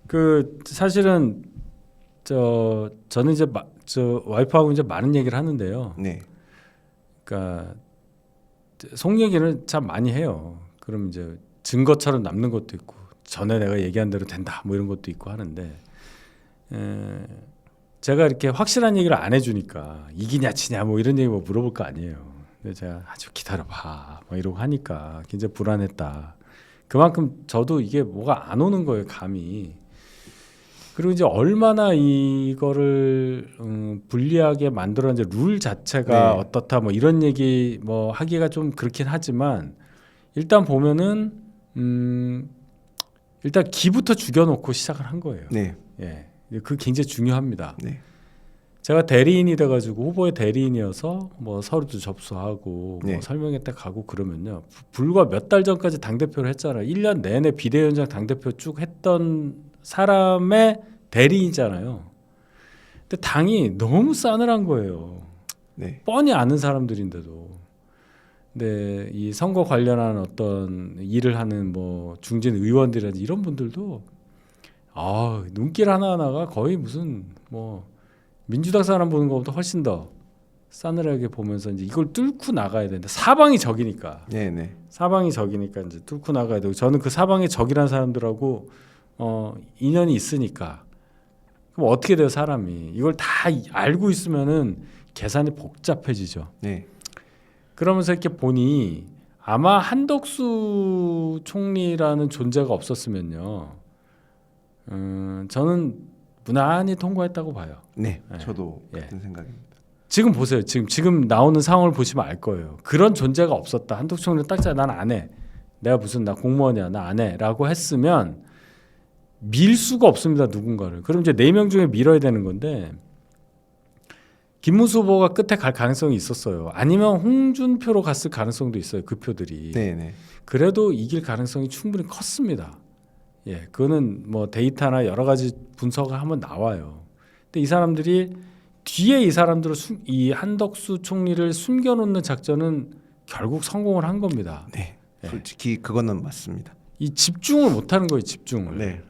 그 사실은 저는 이제 저 와이프하고 이제 많은 얘기를 하는데요. 네. 그러니까 속 얘기를 참 많이 해요. 그럼 이제 증거처럼 남는 것도 있고 전에 내가 얘기한 대로 된다 뭐 이런 것도 있고 하는데 제가 이렇게 확실한 얘기를 안 해주니까 이기냐 지냐 뭐 이런 얘기 뭐 물어볼 거 아니에요. 근데 제가 아주 기다려봐 뭐 이러고 하니까 굉장히 불안했다. 그만큼 저도 이게 뭐가 안 오는 거예요, 감이. 그리고 이제 얼마나 이거를 불리하게 만들었는지 룰 자체가 네. 어떻다 뭐 이런 얘기 뭐 하기가 좀 그렇긴 하지만 일단 보면은 일단 기부터 죽여놓고 시작을 한 거예요. 네. 예, 그 굉장히 중요합니다. 네. 제가 대리인이 돼가지고 후보의 대리인이어서 뭐 서류도 접수하고 네. 뭐 설명회 때 가고 그러면요. 불과 몇 달 전까지 당대표를 했잖아요. 1년 내내 비대위원장 당대표 쭉 했던 사람의 대리인이잖아요. 근데 당이 너무 싸늘한 거예요. 네. 뻔히 아는 사람들인데도. 근데 이 선거 관련한 어떤 일을 하는 뭐 중진 의원들이라든지 이런 분들도 눈길 하나하나가 거의 무슨 뭐 민주당 사람 보는 것보다 훨씬 더 싸늘하게 보면서 이제 이걸 뚫고 나가야 되는데 사방이 적이니까. 네. 네. 사방이 적이니까 이제 뚫고 나가야 되고 저는 그 사방에 적이란 사람들하고 인연이 있으니까 그럼 어떻게 돼요 사람이 이걸 다 알고 있으면은 계산이 복잡해지죠. 네. 그러면서 이렇게 보니 아마 한덕수 총리라는 존재가 없었으면요, 저는 무난히 통과했다고 봐요. 네. 네. 저도 예. 같은 생각입니다. 지금 보세요. 지금 나오는 상황을 보시면 알 거예요. 그런 존재가 없었다. 한덕수 총리 딱 난 안 해. 내가 무슨 나 공무원이야. 나 안 해.라고 했으면 밀 수가 없습니다. 누군가를. 그럼 이제 4명 중에 밀어야 되는 건데 김문수 후보가 끝에 갈 가능성이 있었어요. 아니면 홍준표로 갔을 가능성도 있어요. 그 표들이. 네. 네. 그래도 이길 가능성이 충분히 컸습니다. 예, 그거는 뭐 데이터나 여러 가지 분석을 하면 나와요. 근데 이 사람들이 뒤에 이 사람들을 이 한덕수 총리를 숨겨놓는 작전은 결국 성공을 한 겁니다. 네. 예. 솔직히 그거는 맞습니다. 이 집중을 못하는 거예요. 집중을. 네.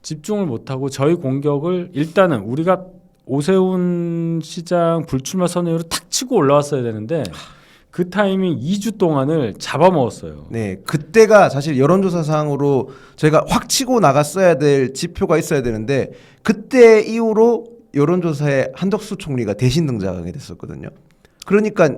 집중을 못하고 저희 공격을 일단은 우리가 오세훈 시장 불출마 선언으로 탁 치고 올라왔어야 되는데 그 타이밍 2주 동안을 잡아먹었어요. 네, 그때가 사실 여론조사상으로 저희가 확 치고 나갔어야 될 지표가 있어야 되는데 그때 이후로 여론조사에 한덕수 총리가 대신 등장하게 됐었거든요. 그러니까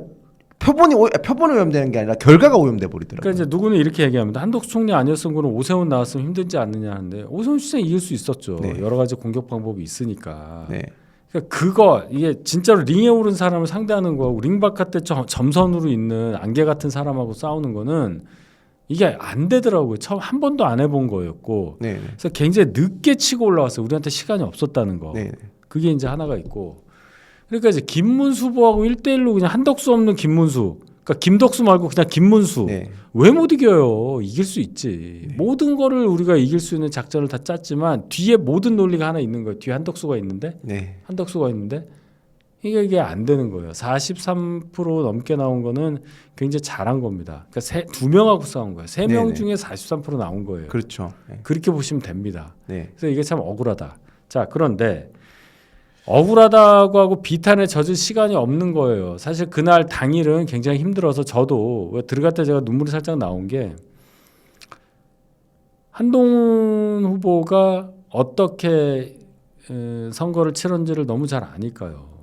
표본이 오염되는 게 아니라 결과가 오염돼 버리더라고요. 그러니까 이제 누구는 이렇게 얘기합니다. 한덕수 총리 아니었으면 그럼 오세훈 나왔으면 힘들지 않느냐 하는데 오세훈 시장이 이길 수 있었죠. 네. 여러 가지 공격 방법이 있으니까. 네. 그러니까 이게 진짜로 링에 오른 사람을 상대하는 거하고 링 바깥에 점선으로 있는 안개 같은 사람하고 싸우는 거는 이게 안 되더라고요. 처음 한 번도 안 해본 거였고. 네. 그래서 굉장히 늦게 치고 올라왔어요. 우리한테 시간이 없었다는 거. 네. 그게 이제 하나가 있고. 그러니까 이제 김문수 후보하고 1대1로 그냥 한덕수 없는 김문수. 그러니까 김덕수 말고 그냥 김문수. 네. 왜 못 이겨요? 이길 수 있지. 모든 거를 우리가 이길 수 있는 작전을 다 짰지만 뒤에 모든 논리가 하나 있는 거예요. 뒤에 한덕수가 있는데 네. 이게 안 되는 거예요. 43% 넘게 나온 거는 굉장히 잘한 겁니다. 그러니까 2명하고 싸운 거예요. 3명 네네. 중에 43% 나온 거예요. 그렇죠. 네. 그렇게 보시면 됩니다. 네. 그래서 이게 참 억울하다. 자, 그런데 억울하다고 하고 비탄에 젖을 시간이 없는 거예요. 사실 그날 당일은 굉장히 힘들어서 저도 왜 들어갈 때 제가 눈물이 살짝 나온 게 한동훈 후보가 어떻게 선거를 치렀는지를 너무 잘 아니까요.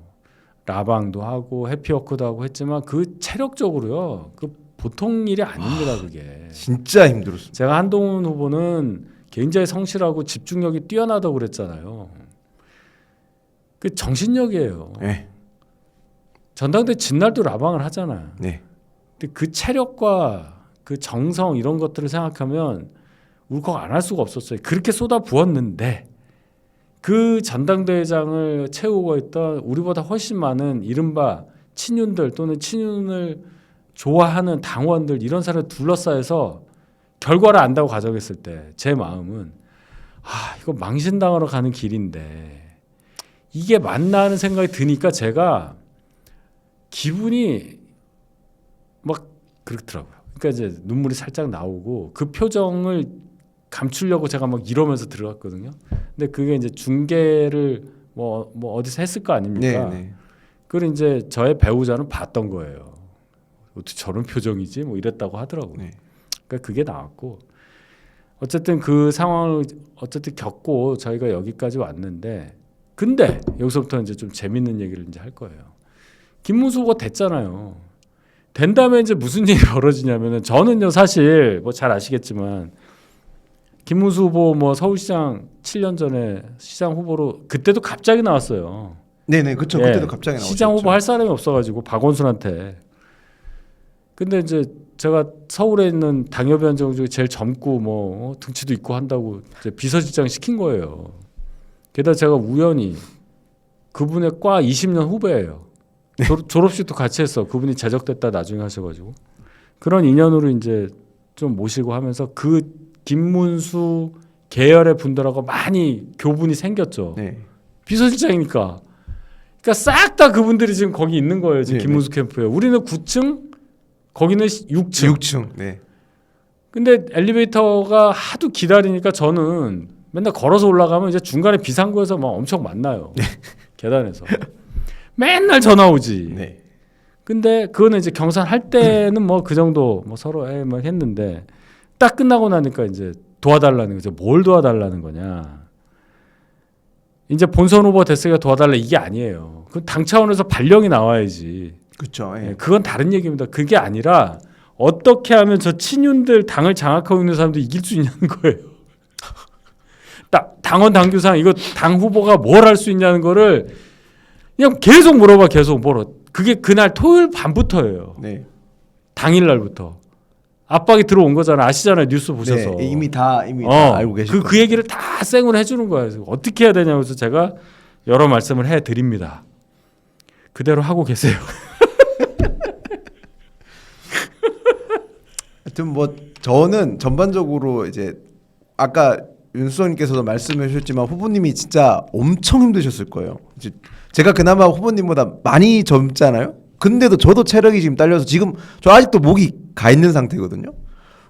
라방도 하고 해피워크도 하고 했지만 그 체력적으로요. 그 보통 일이 아닙니다. 그게. 진짜 힘들었습니다. 제가 한동훈 후보는 굉장히 성실하고 집중력이 뛰어나다고 그랬잖아요. 그 정신력이에요. 네. 전당대 진날도 라방을 하잖아요. 네. 근데 그 체력과 그 정성 이런 것들을 생각하면 울컥 안 할 수가 없었어요. 그렇게 쏟아 부었는데 그 전당대회장을 채우고 있던 우리보다 훨씬 많은 이른바 친윤들 또는 친윤을 좋아하는 당원들 이런 사람을 둘러싸여서 결과를 안다고 가정했을 때 제 마음은 이거 망신당하러 가는 길인데 이게 맞나 하는 생각이 드니까 제가 기분이 막 그렇더라고요. 그러니까 이제 눈물이 살짝 나오고 그 표정을 감추려고 제가 막 이러면서 들어갔거든요. 근데 그게 이제 중계를 뭐 어디서 했을 거 아닙니까? 네, 네. 그걸 이제 저의 배우자는 봤던 거예요. 어떻게 저런 표정이지? 뭐 이랬다고 하더라고요. 네. 그러니까 그게 나왔고 어쨌든 그 상황을 어쨌든 겪고 저희가 여기까지 왔는데 근데 여기서부터 이제 좀 재밌는 얘기를 이제 할 거예요. 김문수 후보가 됐잖아요. 된 다음에 이제 무슨 일이 벌어지냐면은 저는요 사실 뭐 잘 아시겠지만 김문수 후보 뭐 서울시장 7년 전에 시장 후보로 그때도 갑자기 나왔어요. 네네 그렇죠. 예, 그때도 갑자기 나오셨죠. 시장 후보 할 사람이 없어가지고 박원순한테. 근데 이제 제가 서울에 있는 당협위원장 중에 제일 젊고 뭐 등치도 있고 한다고 이제 비서실장 시킨 거예요. 게다가 제가 우연히 그분의 과 20년 후배예요. 졸업식도 같이 했어. 그분이 제적됐다 나중에 하셔가지고 그런 인연으로 이제 좀 모시고 하면서 그 김문수 계열의 분들하고 많이 교분이 생겼죠. 네. 비서실장이니까. 그러니까 싹 다 그분들이 지금 거기 있는 거예요. 지금 네, 김문수 캠프에. 우리는 9층, 거기는 6층. 6층. 네. 근데 엘리베이터가 하도 기다리니까 저는 맨날 걸어서 올라가면 이제 중간에 비상구에서 막 엄청 만나요. 계단에서. 맨날 전화 오지. 네. 근데 그거는 이제 경선 할 때는 뭐 그 정도 뭐 서로 막 했는데 딱 끝나고 나니까 이제 도와달라는 거죠. 뭘 도와달라는 거냐. 이제 본선 후보 됐으니까 도와달라 이게 아니에요. 그 당 차원에서 발령이 나와야지. 그렇죠. 예, 그건 다른 얘기입니다. 그게 아니라 어떻게 하면 저 친윤들 당을 장악하고 있는 사람들 이길 수 있냐는 거예요. 당원 당규상 이거 당 후보가 뭘 할 수 있냐는 거를 그냥 계속 물어봐. 계속 물어. 그게 그날 토요일 밤부터예요. 네. 당일 날부터. 압박이 들어온 거잖아. 아시잖아요. 뉴스 보셔서. 네. 이미 다 알고 계실 그 얘기를 다 생으로 해주는 거예요. 그래서 어떻게 해야 되냐고 해서 제가 여러 말씀을 해드립니다. 그대로 하고 계세요. 하여튼 뭐 저는 전반적으로 이제 아까 윤수정님께서도 말씀해 주셨지만 후보님이 진짜 엄청 힘드셨을 거예요. 이제 제가 그나마 후보님보다 많이 젊잖아요. 근데도 저도 체력이 지금 딸려서 지금 저 아직도 목이 가 있는 상태거든요.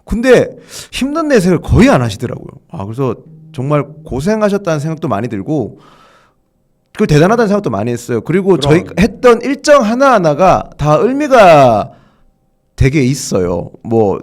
근데 힘든 내색을 거의 안 하시더라고요. 그래서 정말 고생하셨다는 생각도 많이 들고 그리고 대단하다는 생각도 많이 했어요. 그리고 저희가 했던 일정 하나하나가 다 의미가 되게 있어요. 뭐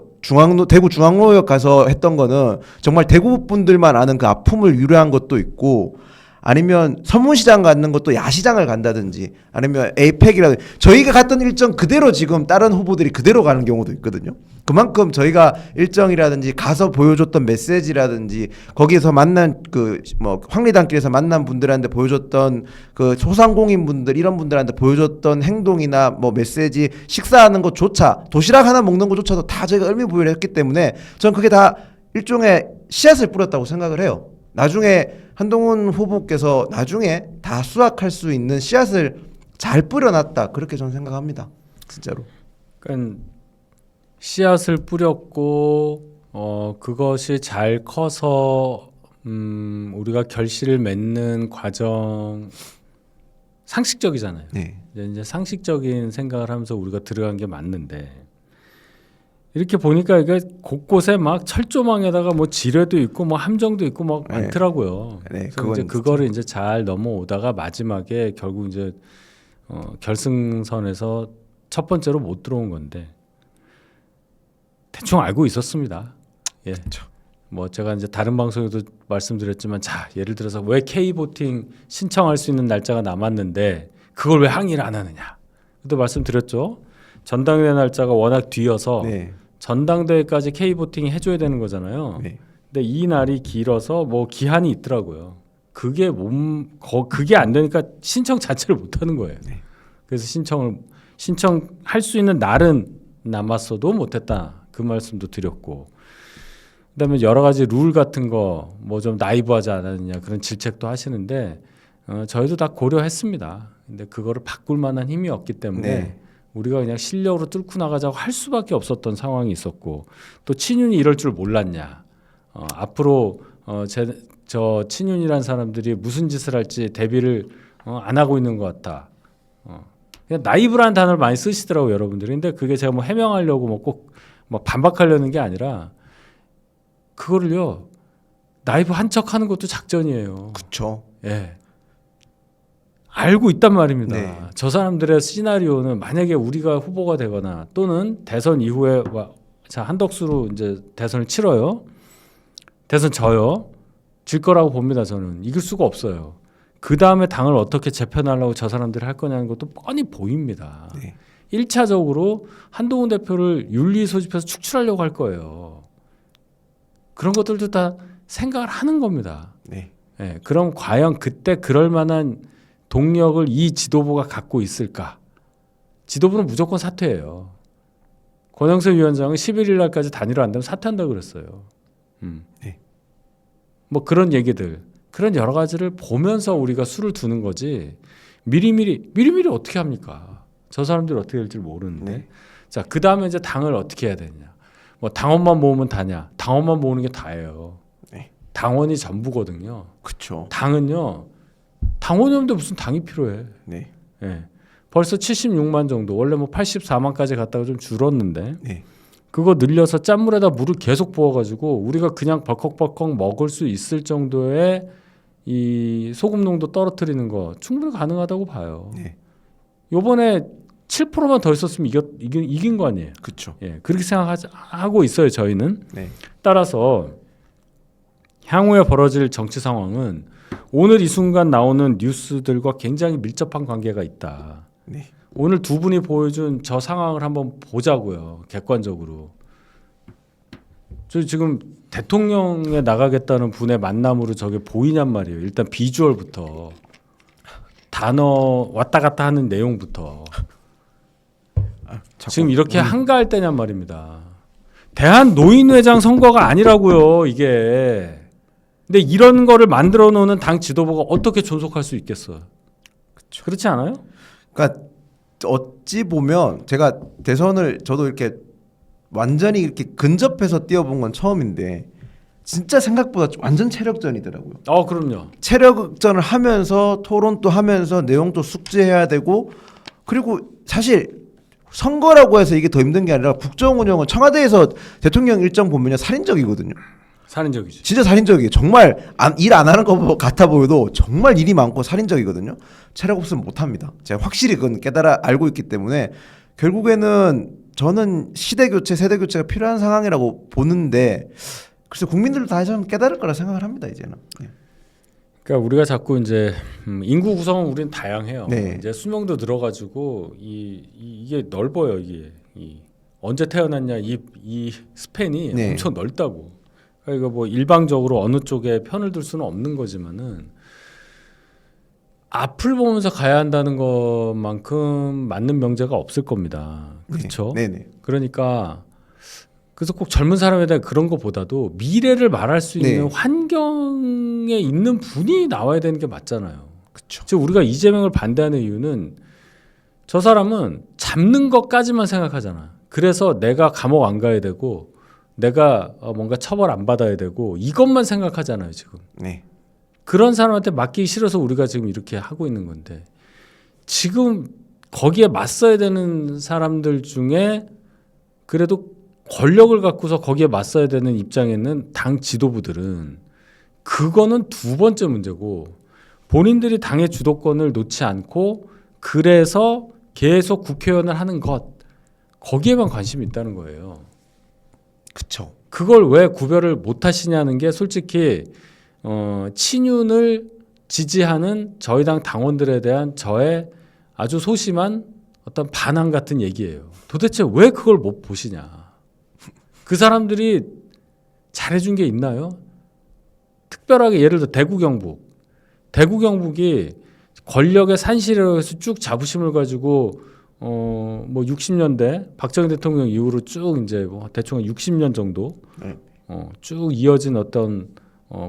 대구 중앙로역 가서 했던 거는 정말 대구 분들만 아는 그 아픔을 위로한 것도 있고 아니면 서문시장 가는 것도 야시장을 간다든지 아니면 에이펙이라든지 저희가 갔던 일정 그대로 지금 다른 후보들이 그대로 가는 경우도 있거든요. 그만큼 저희가 일정이라든지 가서 보여줬던 메시지라든지 거기에서 만난 그 뭐 황리단길에서 만난 분들한테 보여줬던 그 소상공인 분들 이런 분들한테 보여줬던 행동이나 뭐 메시지 식사하는 것조차 도시락 하나 먹는 것조차도 다 저희가 의미부여를 했기 때문에 전 그게 다 일종의 씨앗을 뿌렸다고 생각을 해요. 나중에 한동훈 후보께서 나중에 다 수확할 수 있는 씨앗을 잘 뿌려놨다 그렇게 저는 생각합니다. 진짜로. 그러니까 씨앗을 뿌렸고 그것이 잘 커서 우리가 결실을 맺는 과정 상식적이잖아요. 네. 이제 상식적인 생각을 하면서 우리가 들어간 게 맞는데 이렇게 보니까 이게 곳곳에 막 철조망에다가 뭐 지뢰도 있고 뭐 함정도 있고 막 네. 많더라고요. 네, 그래서 이제 그거를 이제 잘 넘어오다가 마지막에 결국 이제 결승선에서 첫 번째로 못 들어온 건데 대충 알고 있었습니다. 예. 뭐 제가 이제 다른 방송에도 말씀드렸지만 자 예를 들어서 왜 K보팅 신청할 수 있는 날짜가 남았는데 그걸 왜 항의를 안 하느냐. 그때 말씀드렸죠. 전당대회 날짜가 워낙 뒤여서 네. 전당대회까지 K보팅이 해줘야 되는 거잖아요. 네. 근데 이 날이 길어서 뭐 기한이 있더라고요. 그게 그게 안 되니까 신청 자체를 못 하는 거예요. 네. 그래서 신청할 수 있는 날은 남았어도 못했다. 그 말씀도 드렸고. 그다음에 여러 가지 룰 같은 거 뭐 좀 나이브하지 않았느냐 그런 질책도 하시는데 저희도 다 고려했습니다. 근데 그거를 바꿀 만한 힘이 없기 때문에 네. 우리가 그냥 실력으로 뚫고 나가자고 할 수밖에 없었던 상황이 있었고 또 친윤이 이럴 줄 몰랐냐. 앞으로 저 친윤이란 사람들이 무슨 짓을 할지 대비를 안 하고 있는 것 같다. 그냥 나이브라는 단어를 많이 쓰시더라고요, 여러분들이. 근데 그게 제가 뭐 해명하려고 뭐 꼭 뭐 반박하려는 게 아니라 그거를요 나이프 한 척 하는 것도 작전이에요. 그렇죠. 예. 알고 있단 말입니다. 네. 저 사람들의 시나리오는 만약에 우리가 후보가 되거나 또는 대선 이후에 자 한덕수로 이제 대선을 치러요. 대선 져요. 질 거라고 봅니다. 저는 이길 수가 없어요. 그 다음에 당을 어떻게 재편하려고 저 사람들이 할 거냐는 것도 뻔히 보입니다. 네. 1차적으로 한동훈 대표를 윤리 소집해서 축출하려고 할 거예요. 그런 것들도 다 생각을 하는 겁니다. 네. 예, 그럼 과연 그때 그럴 만한 동력을 이 지도부가 갖고 있을까? 지도부는 무조건 사퇴해요. 권영세 위원장은 11일 날까지 단일화 안 되면 사퇴한다고 그랬어요. 네. 뭐 그런 얘기들, 그런 여러 가지를 보면서 우리가 수를 두는 거지. 미리미리 어떻게 합니까? 저 사람들이 어떻게 될지 모르는데. 네. 자, 그 다음에 이제 당을 어떻게 해야 되냐? 뭐 당원만 모으면 다냐? 당원만 모으는 게 다예요. 네. 당원이 전부거든요. 그렇죠. 당은요. 당원이 없는데 무슨 당이 필요해? 네. 예. 벌써 76만 정도. 원래 뭐 84만까지 갔다가 좀 줄었는데. 네. 그거 늘려서 짠물에다 물을 계속 부어가지고 우리가 그냥 벌컥벌컥 먹을 수 있을 정도의 이 소금 농도 떨어뜨리는 거 충분히 가능하다고 봐요. 네. 요번에 7%만 더 있었으면 이긴 거 아니에요. 그렇죠. 예, 그렇게 생각하고 있어요. 저희는. 네. 따라서 향후에 벌어질 정치 상황은 오늘 이 순간 나오는 뉴스들과 굉장히 밀접한 관계가 있다. 네. 오늘 두 분이 보여준 저 상황을 한번 보자고요. 객관적으로. 저 지금 대통령에 나가겠다는 분의 만남으로 저게 보이냔 말이에요. 일단 비주얼부터. 단어 왔다 갔다 하는 내용부터. 지금 이렇게 한가할 때냔 말입니다. 대한노인회장 선거가 아니라고요. 이게. 근데 이런 거를 만들어 놓는 당 지도부가 어떻게 존속할 수 있겠어요? 그쵸. 그렇지 않아요? 그러니까 어찌 보면 제가 대선을 저도 이렇게 완전히 이렇게 근접해서 뛰어본 건 처음인데 진짜 생각보다 완전 체력전이더라고요. 그럼요. 체력전을 하면서 토론도 하면서 내용도 숙지해야 되고 그리고 사실 선거라고 해서 이게 더 힘든 게 아니라 국정 운영은 청와대에서 대통령 일정 보면요 살인적이거든요. 살인적이지. 진짜 살인적이에요. 정말 일 안 하는 것 같아 보여도 정말 일이 많고 살인적이거든요. 체력 없으면 못합니다. 제가 확실히 그건 깨달아 알고 있기 때문에 결국에는 저는 시대 교체, 세대 교체가 필요한 상황이라고 보는데 글쎄 국민들도 다 좀 깨달을 거라 생각을 합니다 이제는. 네. 그러니까 우리가 자꾸 이제 인구 구성은 우리는 다양해요. 네. 이제 수명도 늘어가지고 이게 넓어요. 이게 언제 태어났냐 이 스팬이 네. 엄청 넓다고. 그러니까 뭐 일방적으로 어느 쪽에 편을 들 수는 없는 거지만은 앞을 보면서 가야 한다는 것만큼 맞는 명제가 없을 겁니다. 그렇죠? 네. 네네. 그러니까 그래서 꼭 젊은 사람에 대한 그런 것보다도 미래를 말할 수 있는 네. 환경에 있는 분이 나와야 되는 게 맞잖아요. 그렇죠. 즉 우리가 이재명을 반대하는 이유는 저 사람은 잡는 것까지만 생각하잖아. 그래서 내가 감옥 안 가야 되고 내가 뭔가 처벌 안 받아야 되고 이것만 생각하잖아요 지금. 네. 그런 사람한테 맡기기 싫어서 우리가 지금 이렇게 하고 있는 건데 지금 거기에 맞서야 되는 사람들 중에 그래도 권력을 갖고서 거기에 맞서야 되는 입장에 있는 당 지도부들은 그거는 두 번째 문제고 본인들이 당의 주도권을 놓지 않고 그래서 계속 국회의원을 하는 것 거기에만 관심이 있다는 거예요. 그렇죠. 그걸 왜 구별을 못 하시냐는 게 솔직히 친윤을 지지하는 저희 당 당원들에 대한 저의 아주 소심한 어떤 반항 같은 얘기예요. 도대체 왜 그걸 못 보시냐. 그 사람들이 잘해준 게 있나요? 특별하게 예를 들어 대구 경북이 권력의 산실이라고 해서 쭉 자부심을 가지고 뭐 60년대 박정희 대통령 이후로 쭉 이제 뭐 대충 60년 정도 네. 쭉 이어진 어떤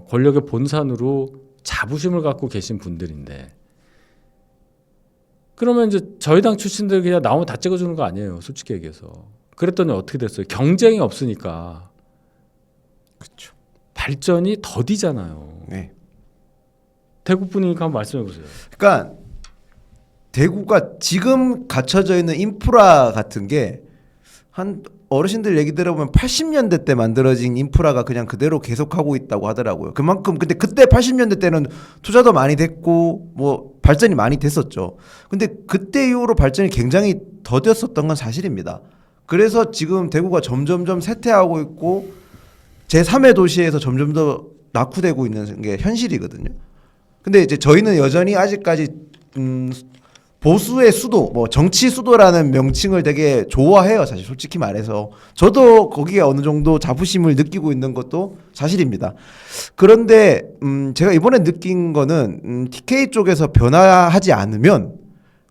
권력의 본산으로 자부심을 갖고 계신 분들인데 그러면 이제 저희 당 출신들 그냥 나오면 다 찍어주는 거 아니에요, 솔직히 얘기해서. 그랬더니 어떻게 됐어요? 경쟁이 없으니까 그렇죠. 발전이 더디잖아요. 네. 대구 분이니까 한번 말씀해 보세요. 한 어르신들 얘기 들어보면 80년대 때 만들어진 인프라가 그냥 그대로 계속하고 있다고 하더라고요. 그만큼 근데 그때 80년대 때는 투자도 많이 됐고 뭐 발전이 많이 됐었죠. 근데 그때 이후로 발전이 굉장히 더뎠었던 건 사실입니다. 그래서 지금 대구가 점점점 쇠퇴하고 있고 제3의 도시에서 점점 더 낙후되고 있는 게 현실이거든요. 근데 이제 저희는 여전히 아직까지 보수의 수도, 뭐 정치 수도라는 명칭을 되게 좋아해요. 사실 솔직히 말해서 저도 거기에 어느 정도 자부심을 느끼고 있는 것도 사실입니다. 그런데 제가 이번에 느낀 거는 TK 쪽에서 변화하지 않으면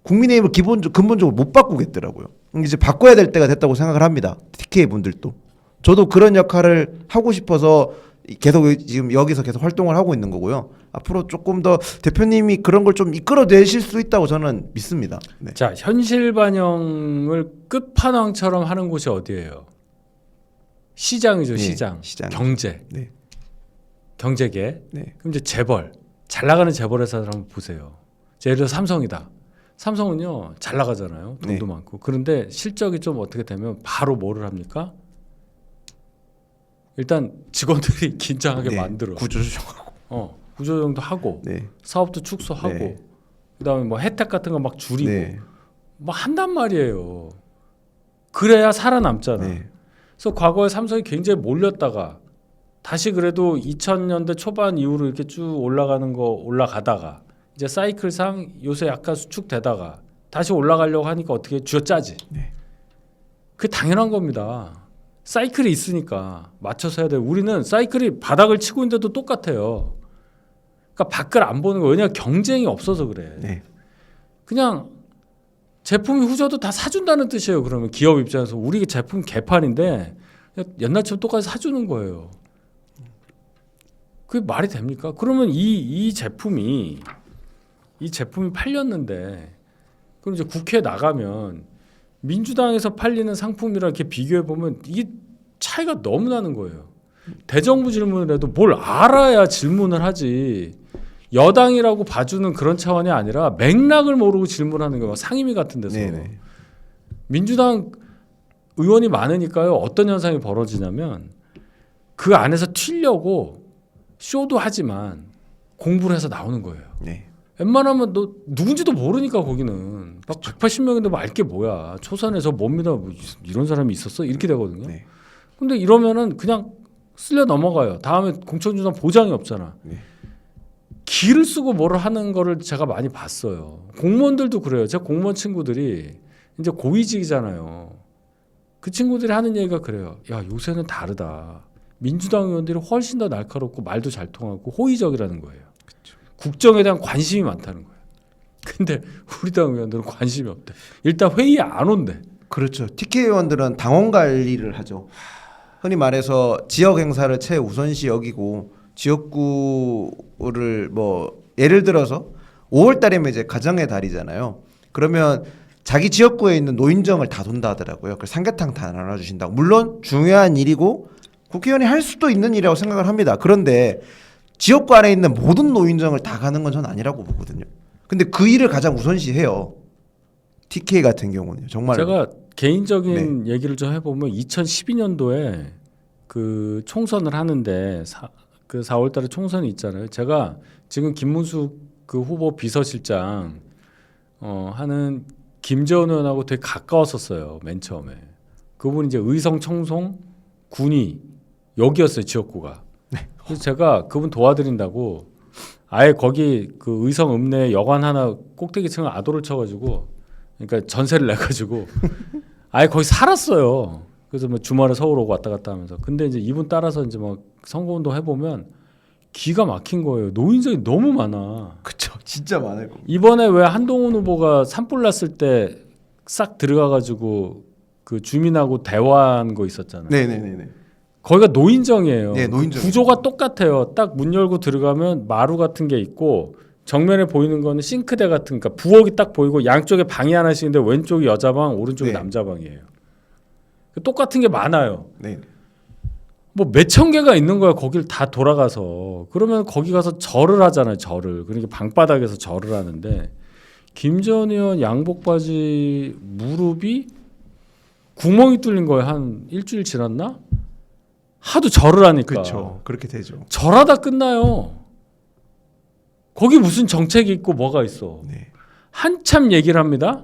국민의힘을 근본적으로 못 바꾸겠더라고요. 이제 바꿔야 될 때가 됐다고 생각을 합니다. TK 분들도. 저도 그런 역할을 하고 싶어서 계속 지금 여기서 계속 활동을 하고 있는 거고요. 앞으로 조금 더 대표님이 그런 걸 좀 이끌어내실 수 있다고 저는 믿습니다. 네. 자, 현실 반영을 끝판왕처럼 하는 곳이 어디예요? 시장이죠, 네, 시장. 시장. 경제. 네. 경제계. 네. 그럼 이제 재벌. 잘 나가는 재벌 회사들 한번 보세요. 예를 들어 삼성이다. 삼성은요, 잘 나가잖아요. 돈도 네. 많고. 그런데 실적이 좀 어떻게 되면 바로 뭐를 합니까? 일단 직원들이 긴장하게 네. 만들어. 구조조정하고. 구조조정도 하고 네. 사업도 축소하고 네. 그다음에 뭐 혜택 같은 거 막 줄이고 네. 뭐 한단 말이에요. 그래야 살아남잖아. 네. 그래서 과거에 삼성이 굉장히 몰렸다가 다시 그래도 2000년대 초반 이후로 이렇게 쭉 올라가다가 이제 사이클상 요새 약간 수축되다가 다시 올라가려고 하니까 어떻게 쥐어짜지. 네. 그게 당연한 겁니다. 사이클이 있으니까 맞춰서 해야 돼요. 우리는 사이클이 바닥을 치고 있는데도 똑같아요. 그러니까 밖을 안 보는 거예요. 왜냐하면 경쟁이 없어서 그래. 네. 그냥 제품이 후져도 다 사준다는 뜻이에요. 그러면 기업 입장에서 우리 제품 개판인데 그냥 옛날처럼 똑같이 사주는 거예요. 그게 말이 됩니까? 그러면 이 제품이 팔렸는데 그럼 이제 국회에 나가면 민주당에서 팔리는 상품이랑 이렇게 비교해 보면 이게 차이가 너무 나는 거예요. 대정부 질문을 해도 뭘 알아야 질문을 하지. 여당이라고 봐주는 그런 차원이 아니라 맥락을 모르고 질문하는 거예요. 상임위 같은 데서. 네네. 민주당 의원이 많으니까요. 어떤 현상이 벌어지냐면 그 안에서 튀려고 쇼도 하지만 공부를 해서 나오는 거예요. 네. 웬만하면 너 누군지도 모르니까 거기는 막 180명인데 뭐 알게 뭐야. 초선에서 뭡니다. 뭐 이런 사람이 있었어? 이렇게 되거든요. 네. 근데 이러면은 그냥 쓸려 넘어가요. 다음에 공천주상 보장이 없잖아. 네. 기를 쓰고 뭐를 하는 거를 제가 많이 봤어요. 공무원들도 그래요. 제 공무원 친구들이 이제 고위직이잖아요. 그 친구들이 하는 얘기가 그래요. 야, 요새는 다르다. 민주당 의원들이 훨씬 더 날카롭고 말도 잘 통하고 호의적이라는 거예요. 그쵸. 국정에 대한 관심이 많다는 거예요. 근데 우리 당 의원들은 관심이 없대. 일단 회의에 안 온대. 그렇죠. TK 의원들은 당원 관리를 하죠. 흔히 말해서 지역 행사를 최우선시 여기고 지역구를 뭐 예를 들어서 5월 달이면 이제 가정의 달이잖아요. 그러면 자기 지역구에 있는 노인정을 다 돈다 하더라고요. 그 삼계탕 다 나눠주신다고. 물론 중요한 일이고 국회의원이 할 수도 있는 일이라고 생각을 합니다. 그런데 지역구 안에 있는 모든 노인정을 다 가는 건 전 아니라고 보거든요. 근데 그 일을 가장 우선시해요. TK 같은 경우는 정말 제가 개인적인 얘기를 좀 해보면 2012년도에 그 총선을 하는데 그 4월달에 총선이 있잖아요. 제가 지금 김문수 그 후보 비서실장 하는 김재원 의원하고 되게 가까웠었어요. 맨 처음에 그분이 이제 의성, 청송, 군위 여기였어요. 지역구가. 그래서 제가 그분 도와드린다고 아예 거기 그 의성 읍내에 여관 하나 꼭대기층을 아도를 쳐가지고 그러니까 전세를 내가지고 아예 거기 살았어요. 그래서 뭐 주말에 서울 오고 왔다 갔다 하면서. 근데 이제 이분 따라서 이제 막 선거운동 해보면 기가 막힌 거예요. 노인정이 너무 많아. 그쵸. 진짜 많을 겁니다. 이번에 왜 한동훈 후보가 산불 났을 때 싹 들어가가지고 그 주민하고 대화한 거 있었잖아요. 네네네네. 거기가 노인정이에요. 네, 노인정. 구조가 똑같아요. 딱 문 열고 들어가면 마루 같은 게 있고 정면에 보이는 거는 싱크대 같은, 그러니까 부엌이 딱 보이고 양쪽에 방이 하나씩인데 왼쪽이 여자방, 오른쪽이 네. 남자방이에요. 똑같은 게 많아요. 네. 뭐 몇천 개가 있는 거야. 거길 다 돌아가서. 그러면 거기 가서 절을 하잖아요. 절을. 그러니까 방바닥에서 절을 하는데 김전 의원 양복 바지 무릎이 구멍이 뚫린 거예요. 한 일주일 지났나? 하도 절을 하니까. 그렇죠. 그렇게 되죠. 절하다 끝나요. 거기 무슨 정책이 있고 뭐가 있어. 네. 한참 얘기를 합니다.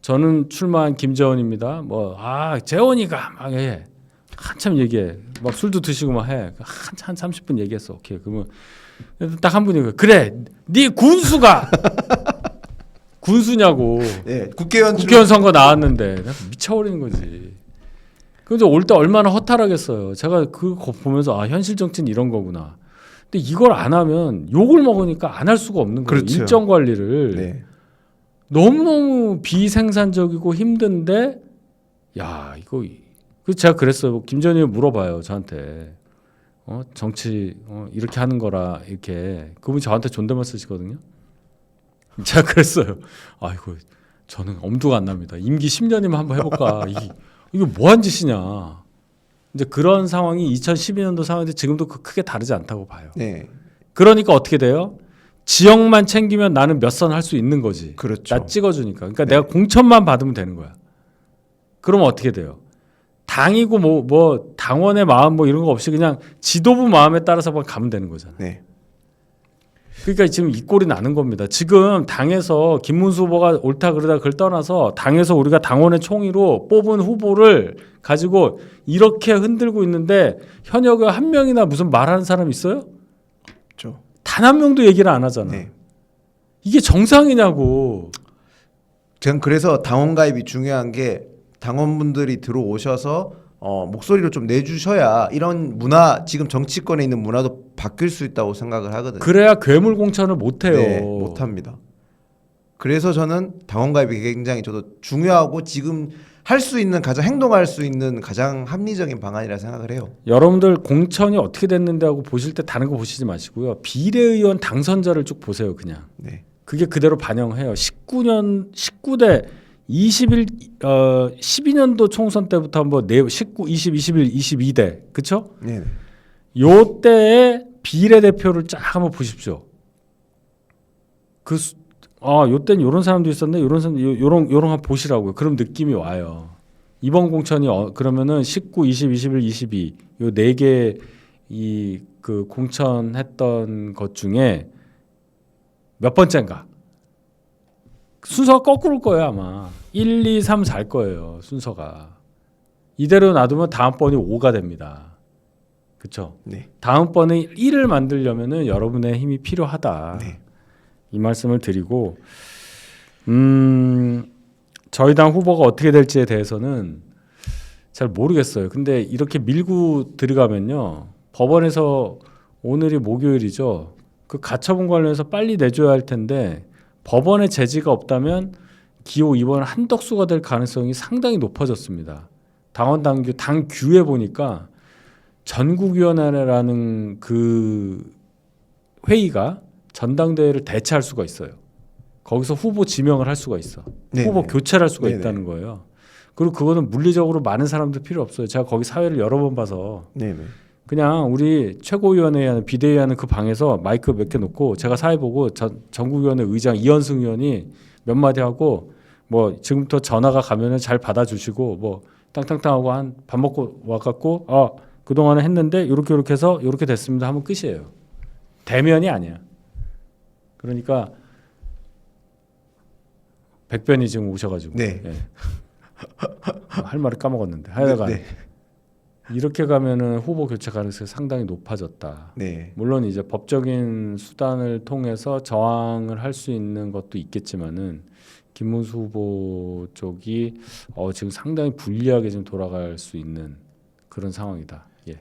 저는 출마한 김재원입니다. 재원이가 막 해. 한참 얘기해. 막 술도 드시고 막 해. 한 30분 얘기했어. 오케이. 그러면 딱 한 분이 그래. 네 군수가 군수냐고. 네. 국회의원 선거 나왔는데 내가 미쳐버리는 거지. 그래서 올 때 얼마나 허탈하겠어요. 제가 그거 보면서 현실 정치는 이런 거구나. 근데 이걸 안 하면 욕을 먹으니까 안 할 수가 없는 거예요. 그렇죠. 일정 관리를. 네. 너무너무 비생산적이고 힘든데 이거 그래서 제가 그랬어요. 김전희 물어봐요. 저한테. 정치 이렇게 하는 거라 이렇게. 그분이 저한테 존댓말 쓰시거든요. 제가 그랬어요. 아이고 저는 엄두가 안 납니다. 임기 10년이면 한번 해볼까. 이게 뭐한 짓이냐. 이제 그런 상황이 2012년도 상황인데 지금도 크게 다르지 않다고 봐요. 네. 그러니까 어떻게 돼요? 지역만 챙기면 나는 몇 선 할 수 있는 거지. 그렇죠. 나 찍어주니까. 그러니까 네. 내가 공천만 받으면 되는 거야. 그러면 어떻게 돼요? 당이고 뭐 당원의 마음 뭐 이런 거 없이 그냥 지도부 마음에 따라서만 가면 되는 거잖아. 네. 그러니까 지금 이 꼴이 나는 겁니다. 지금 당에서 김문수 후보가 옳다 그러다 그걸 떠나서 당에서 우리가 당원의 총의로 뽑은 후보를 가지고 이렇게 흔들고 있는데 현역에 한 명이나 무슨 말하는 사람 있어요? 그렇죠. 단 한 명도 얘기를 안 하잖아. 네. 이게 정상이냐고. 저는 그래서 당원 가입이 중요한 게 당원분들이 들어오셔서 목소리를 좀 내주셔야 이런 문화, 지금 정치권에 있는 문화도 바뀔 수 있다고 생각을 하거든요. 그래야 괴물 공천을 못 해요. 네, 못 합니다. 그래서 저는 당원 가입이 굉장히 저도 중요하고 지금 할 수 있는 행동할 수 있는 가장 합리적인 방안이라 생각을 해요. 여러분들 공천이 어떻게 됐는데 하고 보실 때 다른 거 보시지 마시고요. 비례의원 당선자를 쭉 보세요, 그냥. 네. 그게 그대로 반영해요. 19대 12년도 총선 때부터 한번 19, 20, 21, 22대. 그쵸? 네. 요 때의 비례대표를 쫙 한번 보십시오. 요 때는 요런 사람도 있었네. 요런 사람 요런 한번 보시라고요. 그럼 느낌이 와요. 이번 공천이 그러면은 19, 20, 21, 22 요 네 개 이 그 공천했던 것 중에 몇 번째인가? 순서가 거꾸로일 거예요, 아마. 1, 2, 3, 4일 거예요, 순서가. 이대로 놔두면 다음번이 5가 됩니다. 그렇죠? 네. 다음번에 1을 만들려면은 여러분의 힘이 필요하다. 네. 이 말씀을 드리고 저희 당 후보가 어떻게 될지에 대해서는 잘 모르겠어요. 근데 이렇게 밀고 들어가면요. 법원에서 오늘이 목요일이죠. 그 가처분 관련해서 빨리 내줘야 할 텐데 법원의 제지가 없다면 기호 2번 한덕수가 될 가능성이 상당히 높아졌습니다. 당원당규 당규에 보니까 전국위원회라는 그 회의가 전당대회를 대체할 수가 있어요. 거기서 후보 지명을 할 수가 있어. 네네. 후보 교체를 할 수가 네네. 있다는 거예요. 그리고 그거는 물리적으로 많은 사람들 필요 없어요. 제가 거기 사회를 여러 번 봐서 네. 그냥 우리 최고위원회에 하는 비대위에 하는 그 방에서 마이크 몇 개 놓고 제가 사회 보고 전국위원회 의장 이현승 의원이 몇 마디 하고 뭐 지금부터 전화가 가면은 잘 받아주시고 뭐 땅땅땅 하고 한 밥 먹고 와갖고 그동안에 했는데 이렇게 해서 이렇게 됐습니다 하면 끝이에요. 대면이 아니야. 그러니까 백변이 지금 오셔가지고 네. 예. 할 말을 까먹었는데 하여간 네. 이렇게 가면은 후보 교체 가능성이 상당히 높아졌다. 네. 물론 이제 법적인 수단을 통해서 저항을 할 수 있는 것도 있겠지만은 김문수 후보 쪽이 지금 상당히 불리하게 지금 돌아갈 수 있는 그런 상황이다. 예.